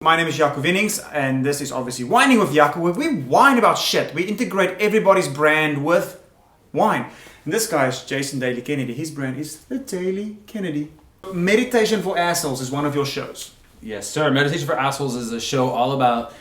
my name is Jaco Winnings, and this is obviously Whining with Jaco, where we whine about shit. We integrate everybody's brand with wine. And this guy is Jason Daly Kennedy. His brand is The Daily Kennedy. Meditation for Assholes is one of your shows. Yes, sir. Meditation for Assholes is a show all about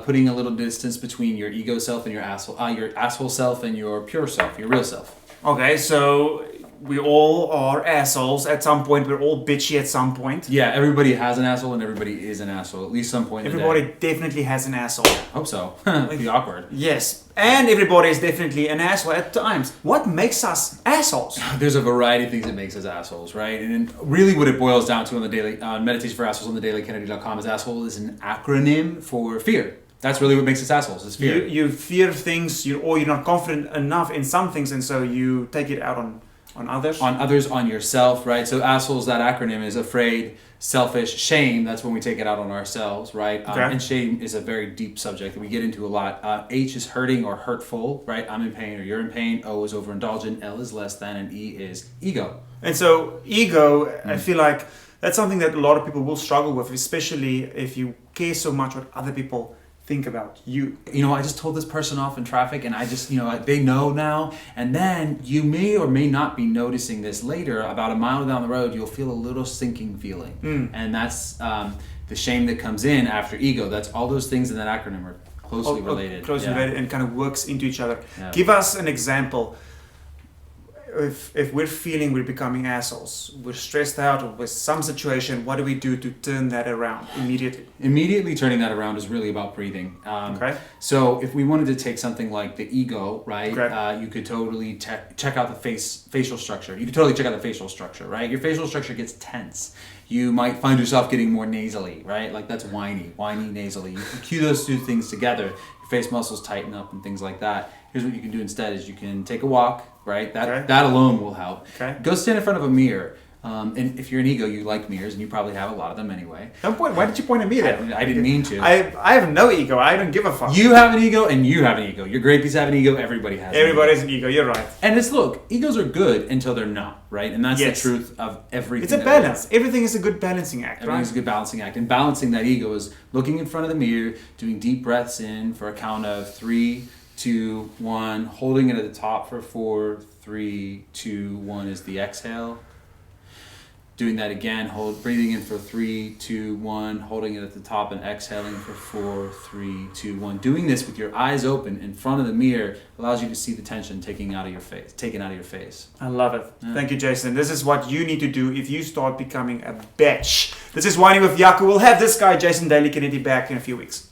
putting a little distance between your ego self and your asshole self and your pure self, your real self. Okay, so we all are assholes at some point. We're all bitchy at some point. Yeah, everybody has an asshole and everybody is an asshole at least some point in the Everybody day. definitely has an asshole. Hope so. It'd be awkward. Yes, and everybody is definitely an asshole at times. What makes us assholes? There's a variety of things that makes us assholes, right? And really what it boils down to on Meditation for Assholes on thedailykennedy.com is asshole is an acronym for fear. That's really what makes us assholes, is fear. You fear things, or you're not confident enough in some things, and so you take it out on others? On others, on yourself, right? So assholes, that acronym is afraid, selfish, shame. That's when we take it out on ourselves, right? Okay. And shame is a very deep subject that we get into a lot. H is hurting or hurtful, right? I'm in pain or you're in pain. O is overindulgent. L is less than. And E is ego. And so ego, I feel like that's something that a lot of people will struggle with, especially if you care so much what other people think about you. You know, I just told this person off in traffic and I just, they know now. And then you may or may not be noticing this later. About a mile down the road, you'll feel a little sinking feeling. And that's the shame that comes in after ego. That's all those things in that acronym are closely related. Closely related and kind of works into each other. Yeah. Give us an example. If we're feeling we're becoming assholes, we're stressed out with some situation, what do we do to turn that around immediately? Immediately turning that around is really about breathing. Okay. So if we wanted to take something like the ego, right? Okay. You could totally check out the facial structure. You could totally check out the facial structure, right? Your facial structure gets tense. You might find yourself getting more nasally, right? Like that's whiny, nasally. You can cue those two things together. Your face muscles tighten up and things like that. Here's what you can do instead: is you can take a walk, right? That alone will help. Okay. Go stand in front of a mirror. And if you're an ego, you like mirrors, and you probably have a lot of them anyway. Don't point. Why did you point at me there? I didn't mean to. I have no ego. I don't give a fuck. You have an ego, and you have an ego. Your grappies have an ego. Everybody has. Everybody has an ego. You're right. And look, egos are good until they're not, right? And that's Yes. the truth of everything. It's a balance. Everything is a good balancing act, right? Everything's a good balancing act. And balancing that ego is looking in front of the mirror, doing deep breaths in for a count of 3, 2, 1, holding it at the top for 4, 3, 2, 1 is the exhale. Doing that again, breathing in for 3, 2, 1, holding it at the top and exhaling for 4, 3, 2, 1. Doing this with your eyes open in front of the mirror allows you to see the tension taken out of your face. I love it. Yeah. Thank you, Jason. This is what you need to do if you start becoming a bitch. This is Whining with Jaco. We'll have this guy, Jason Daly Kennedy, back in a few weeks.